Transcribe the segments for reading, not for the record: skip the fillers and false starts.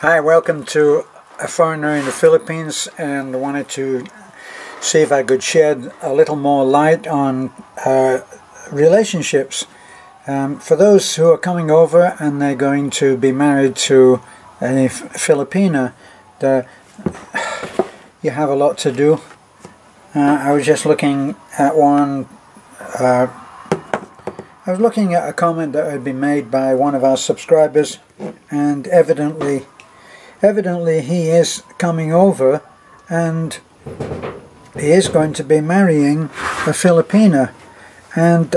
Hi, welcome to A Foreigner in the Philippines, and I wanted to see if I could shed a little more light on relationships. For those who are coming over and they're going to be married to a Filipina, you have a lot to do. I was just looking at I was looking at a comment that had been made by one of our subscribers, and evidently he is coming over and he is going to be marrying a Filipina. And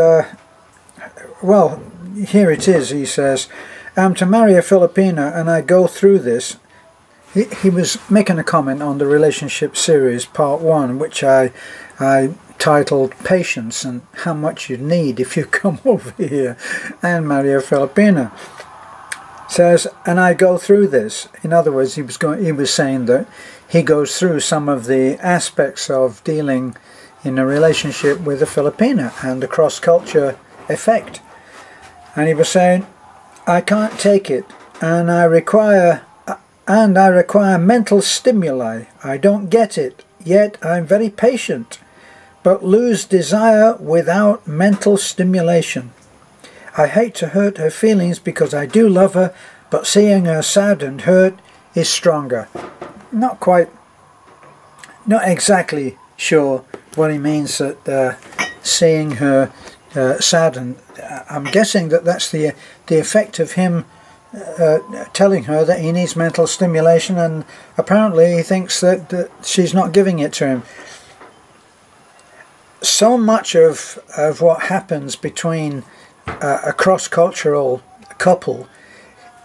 well, here it is. He says, "I'm to marry a Filipina and I go through this." He was making a comment on the relationship series part 1, which I titled Patience and How Much You Need If You Come Over Here and Marry a Filipina. Says, and I go through this. In other words, he was saying that he goes through some of the aspects of dealing in a relationship with a Filipina and the cross-culture effect. And he was saying, I can't take it, and I require mental stimuli. I don't get it, yet I'm very patient, but lose desire without mental stimulation. I hate to hurt her feelings because I do love her, but seeing her sad and hurt is stronger. Not exactly sure what he means that seeing her sad, and I'm guessing that that's the effect of him telling her that he needs mental stimulation, and apparently he thinks that she's not giving it to him. So much of what happens between a cross-cultural couple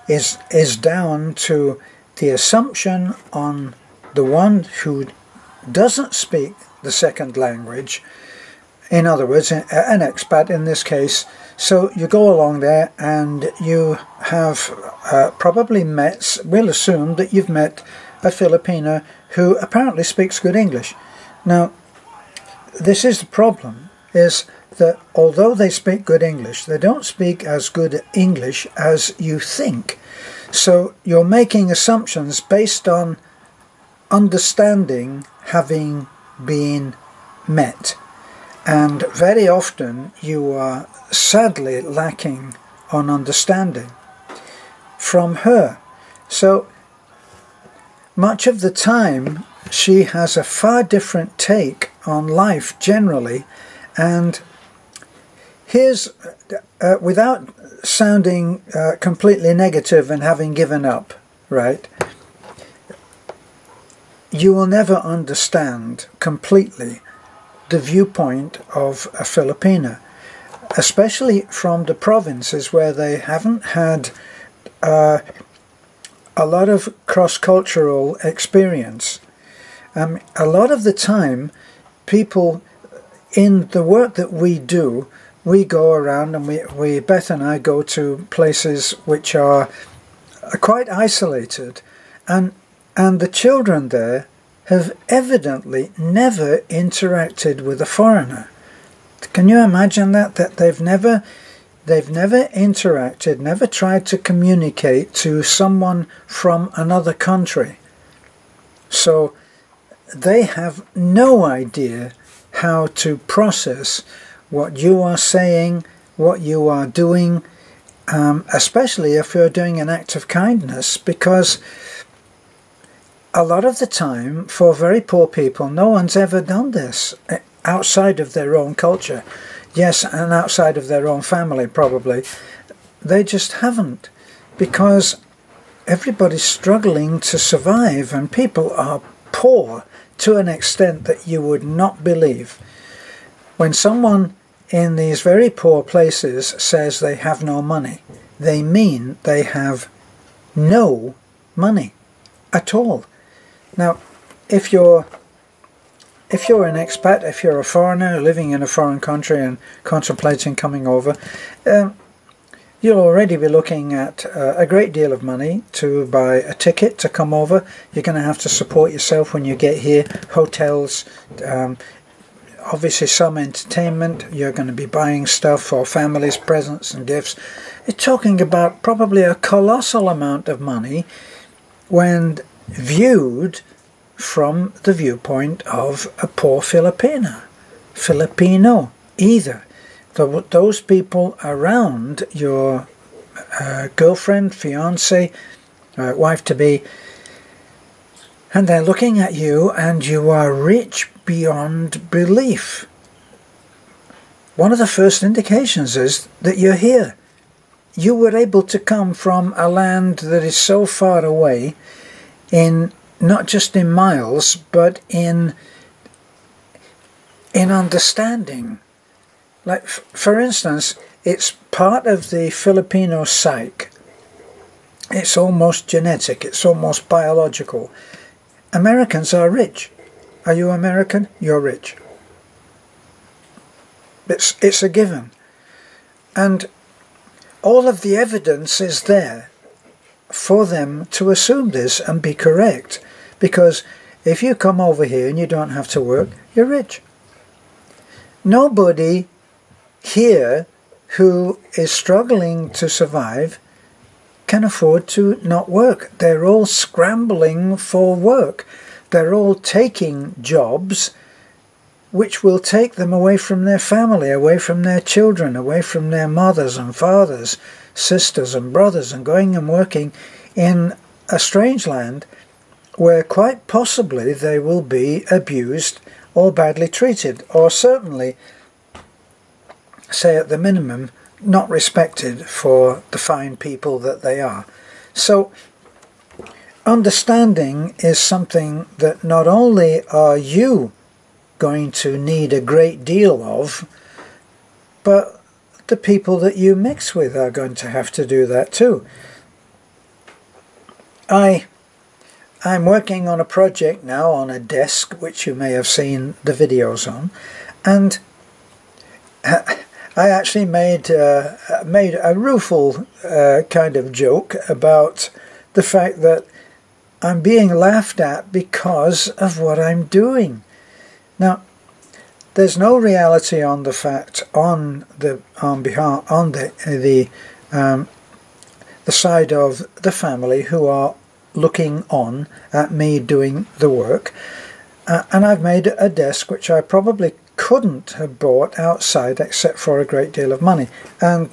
is down to the assumption on the one who doesn't speak the second language, in other words, an expat in this case. So you go along there and you have probably met, we'll assume that you've met a Filipina who apparently speaks good English. Now, this is the problem, is that although they speak good English, they don't speak as good English as you think. So you're making assumptions based on understanding having been met. And very often you are sadly lacking on understanding from her. So much of the time she has a far different take on life generally, and here's, without sounding completely negative and having given up, right? You will never understand completely the viewpoint of a Filipina, especially from the provinces where they haven't had a lot of cross-cultural experience. A lot of the time, people in the work that we do, we go around and Beth and I go to places which are quite isolated, and the children there have evidently never interacted with a foreigner. Can you imagine that they've never interacted, never tried to communicate to someone from another country? So they have no idea how to process what you are saying, what you are doing, especially if you're doing an act of kindness, because a lot of the time, for very poor people, no one's ever done this outside of their own culture. Yes, and outside of their own family, probably. They just haven't, because everybody's struggling to survive, and people are poor to an extent that you would not believe. When someone in these very poor places says they have no money, they mean they have no money at all. Now, if you're an expat, if you're a foreigner living in a foreign country and contemplating coming over, you'll already be looking at a great deal of money to buy a ticket to come over. You're going to have to support yourself when you get here. Hotels, obviously some entertainment. You're going to be buying stuff for families, presents and gifts. You're talking about probably a colossal amount of money when viewed from the viewpoint of a poor Filipina, Filipino either. Those people around your girlfriend, fiance, wife-to-be, and they're looking at you and you are rich beyond belief. One of the first indications is that you're here. You were able to come from a land that is so far away, in not just in miles, but in understanding. Like, for instance, it's part of the Filipino psyche. It's almost genetic, it's almost biological. Americans are rich. Are you American? You're rich. It's a given. And all of the evidence is there for them to assume this and be correct. Because if you come over here and you don't have to work, you're rich. Nobody here who is struggling to survive can afford to not work. They're all scrambling for work. They're all taking jobs which will take them away from their family, away from their children, away from their mothers and fathers, sisters and brothers, and going and working in a strange land where quite possibly they will be abused or badly treated, or certainly, say at the minimum, not respected for the fine people that they are. So understanding is something that not only are you going to need a great deal of, but the people that you mix with are going to have to do that too. I'm working on a project now on a desk, which you may have seen the videos on, and I actually made a rueful kind of joke about the fact that I'm being laughed at because of what I'm doing. Now, there's no reality on the fact on the side of the family who are looking on at me doing the work, and I've made a desk which I probably couldn't have bought outside except for a great deal of money, and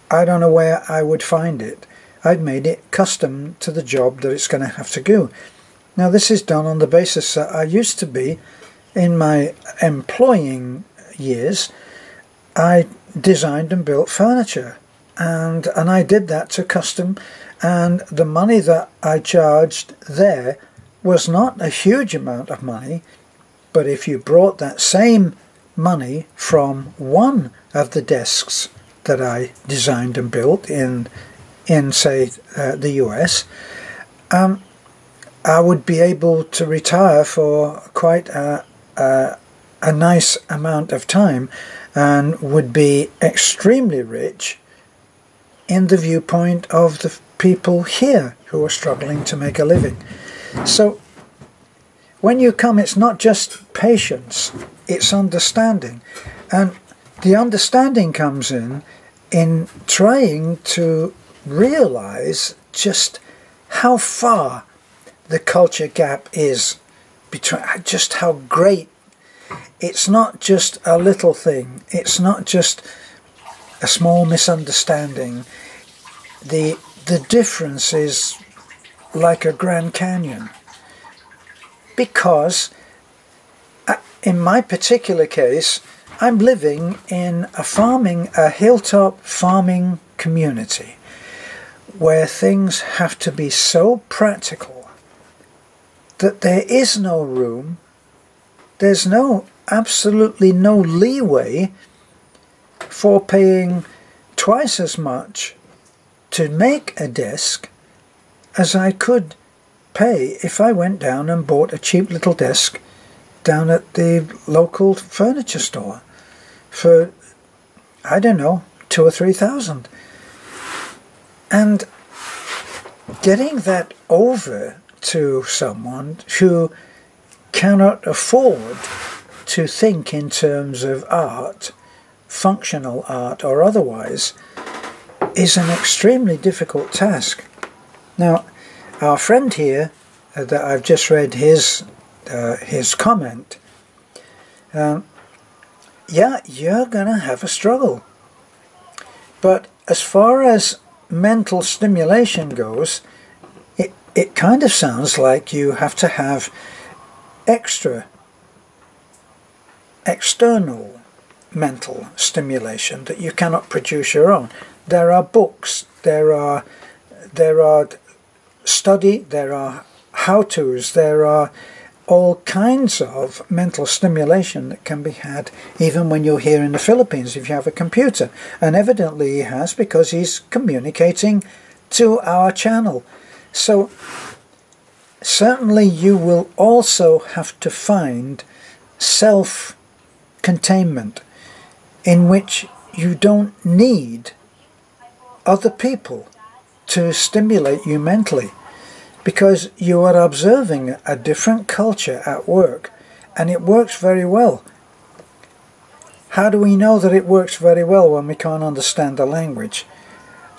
I don't know where I would find it. I've made it custom to the job that it's going to have to do. Now this is done on the basis that I used to be, in my employing years, I designed and built furniture, and I did that to custom, and the money that I charged there was not a huge amount of money. But if you brought that same money from one of the desks that I designed and built in say, the US, I would be able to retire for quite a nice amount of time, and would be extremely rich in the viewpoint of the people here who are struggling to make a living. So when you come, it's not just patience, it's understanding. And the understanding comes in trying to realize just how far the culture gap is, between just how great. It's not just a little thing, it's not just a small misunderstanding. The difference is like a Grand Canyon. Because in my particular case, I'm living in a hilltop farming community where things have to be so practical that there is no room, there's absolutely no leeway for paying twice as much to make a desk as I could pay if I went down and bought a cheap little desk down at the local furniture store for, I don't know, 2,000 or 3,000. And getting that over to someone who cannot afford to think in terms of art, functional art or otherwise, is an extremely difficult task. Now, our friend here, that I've just read his comment, yeah, you're gonna have a struggle. But as far as mental stimulation goes, it kind of sounds like you have to have external mental stimulation, that you cannot produce your own. There are books, there are study, there are how-tos, there are all kinds of mental stimulation that can be had even when you're here in the Philippines if you have a computer. And evidently he has, because he's communicating to our channel. So certainly you will also have to find self-containment in which you don't need other people to stimulate you mentally, because you are observing a different culture at work, and it works very well. How do we know that it works very well when we can't understand the language?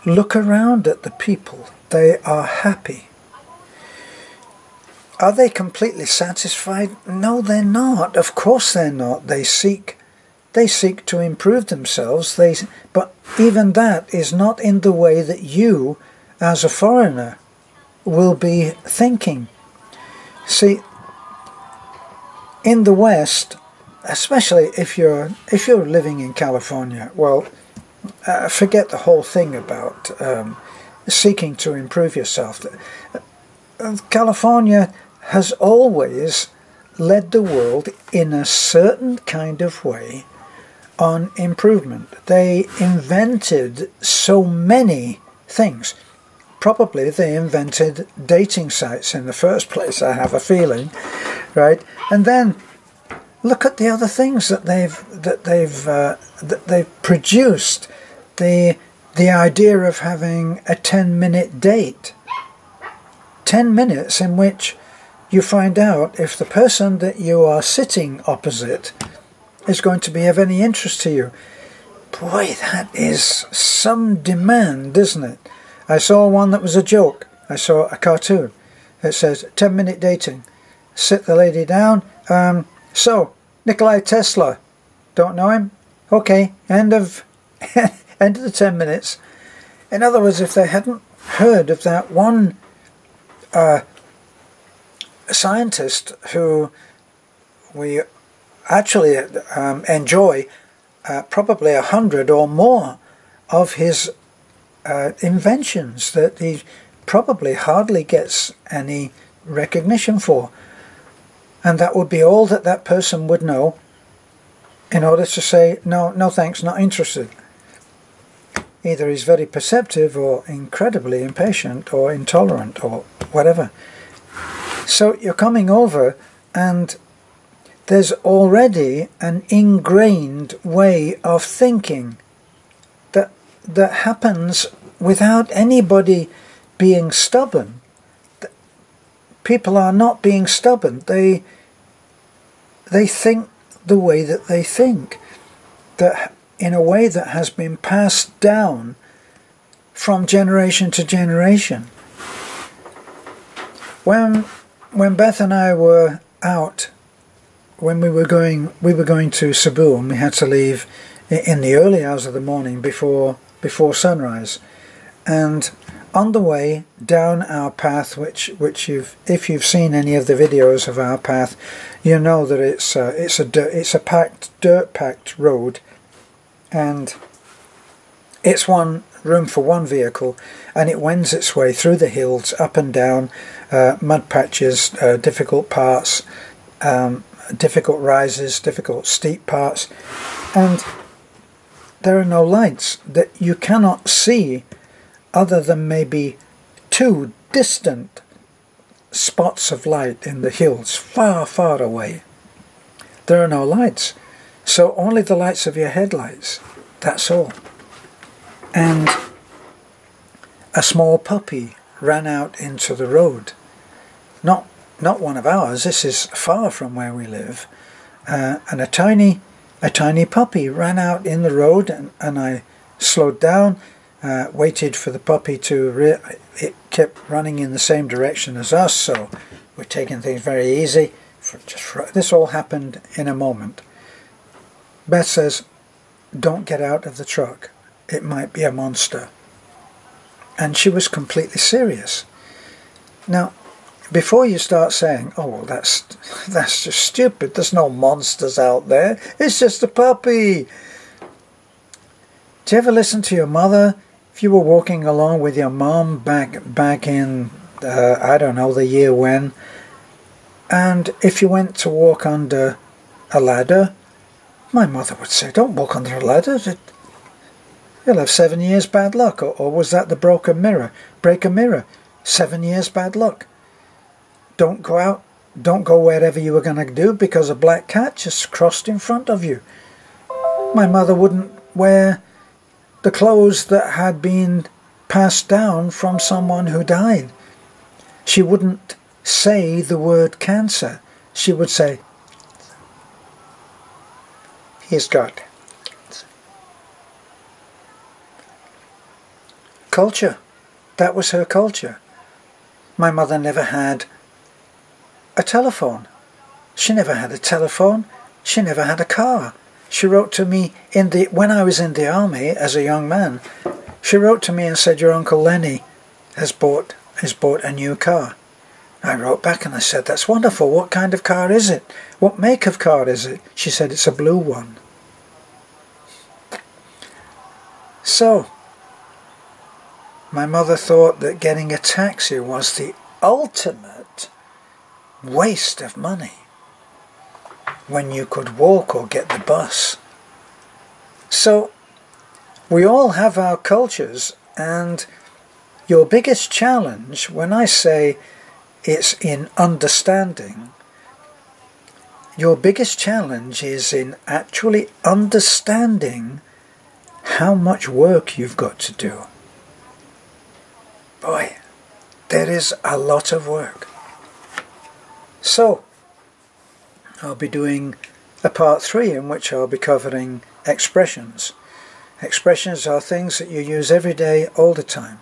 Look around at the people. They are happy. Are they completely satisfied? No, they're not. Of course they're not. They seek to improve themselves. But even that is not in the way that you, as a foreigner, will be thinking. See, in the West, especially if you're living in California, well, forget the whole thing about seeking to improve yourself. California has always led the world in a certain kind of way on improvement. They invented so many things. Probably they invented dating sites in the first place, I have a feeling, right? And then look at the other things that they've produced. The idea of having a 10-minute date. 10 minutes in which you find out if the person that you are sitting opposite is going to be of any interest to you. Boy, that is some demand, isn't it? I saw one that was a joke. I saw a cartoon. It says, 10-minute dating. Sit the lady down. So, Nikola Tesla. Don't know him? Okay, end of the 10 minutes. In other words, if they hadn't heard of that one scientist who we actually enjoy probably 100 or more of his inventions that he probably hardly gets any recognition for, and that would be all that that person would know in order to say no thanks, not interested. Either he's very perceptive or incredibly impatient or intolerant or whatever. So you're coming over and there's already an ingrained way of thinking that happens without anybody being stubborn. People are not being stubborn. They think the way that they think, that in a way that has been passed down from generation to generation. When Beth and I were out, when we were going to Cebu, and we had to leave in the early hours of the morning before sunrise, and on the way down our path, which if you've seen any of the videos of our path, you know that it's a dirt-packed road, and it's one room for one vehicle, and it wends its way through the hills, up and down, mud patches, difficult parts, difficult rises, difficult steep parts, and there are no lights that you cannot see other than maybe 2 distant spots of light in the hills, far, far away. There are no lights, so only the lights of your headlights, that's all. And a small puppy ran out into the road. Not one of ours, this is far from where we live, and a tiny puppy ran out in the road, and I slowed down, waited for the puppy to kept running in the same direction as us, so we're taking things very easy. This all happened in a moment. Beth says, "Don't get out of the truck. It might be a monster." And she was completely serious. Now, before you start saying, "Oh, well, that's just stupid. There's no monsters out there. It's just a puppy." Do you ever listen to your mother? If you were walking along with your mom back in, I don't know, the year when, and if you went to walk under a ladder, my mother would say, "Don't walk under a ladder. You'll have 7 years bad luck." Or was that the broken mirror? Break a mirror. 7 years bad luck. Don't go out. Don't go wherever you were going to do because a black cat just crossed in front of you. My mother wouldn't wear the clothes that had been passed down from someone who died. She wouldn't say the word cancer. She would say, "He's got cancer." Culture. That was her culture. My mother never had a telephone. She never had a telephone. She never had a car. She wrote to me when I was in the army as a young man. She wrote to me and said, "Your Uncle Lenny has bought a new car." I wrote back and I said, "That's wonderful. What kind of car is it? What make of car is it?" She said, "It's a blue one." So, my mother thought that getting a taxi was the ultimate waste of money when you could walk or get the bus. So, we all have our cultures, and your biggest challenge, when I say it's in understanding, your biggest challenge is in actually understanding how much work you've got to do. Boy, there is a lot of work. So, I'll be doing a part 3 in which I'll be covering expressions. Expressions are things that you use every day, all the time.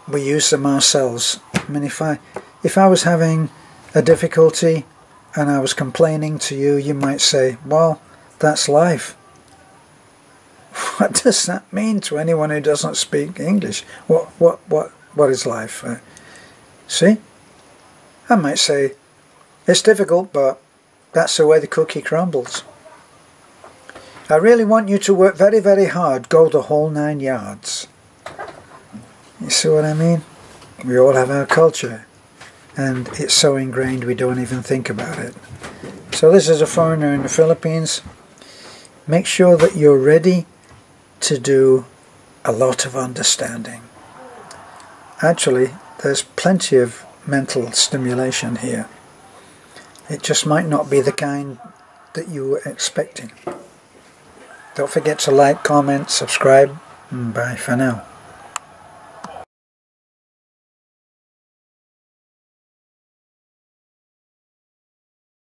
We use them ourselves. I mean, if I was having a difficulty and I was complaining to you, you might say, "Well, that's life." What does that mean to anyone who doesn't speak English? What is life? See? I might say, "It's difficult, but that's the way the cookie crumbles." I really want you to work very, very hard. Go the whole 9 yards. You see what I mean? We all have our culture, and it's so ingrained we don't even think about it. So this is a foreigner in the Philippines. Make sure that you're ready to do a lot of understanding. Actually, there's plenty of mental stimulation here. It just might not be the kind that you were expecting. Don't forget to like, comment, subscribe, and bye for now.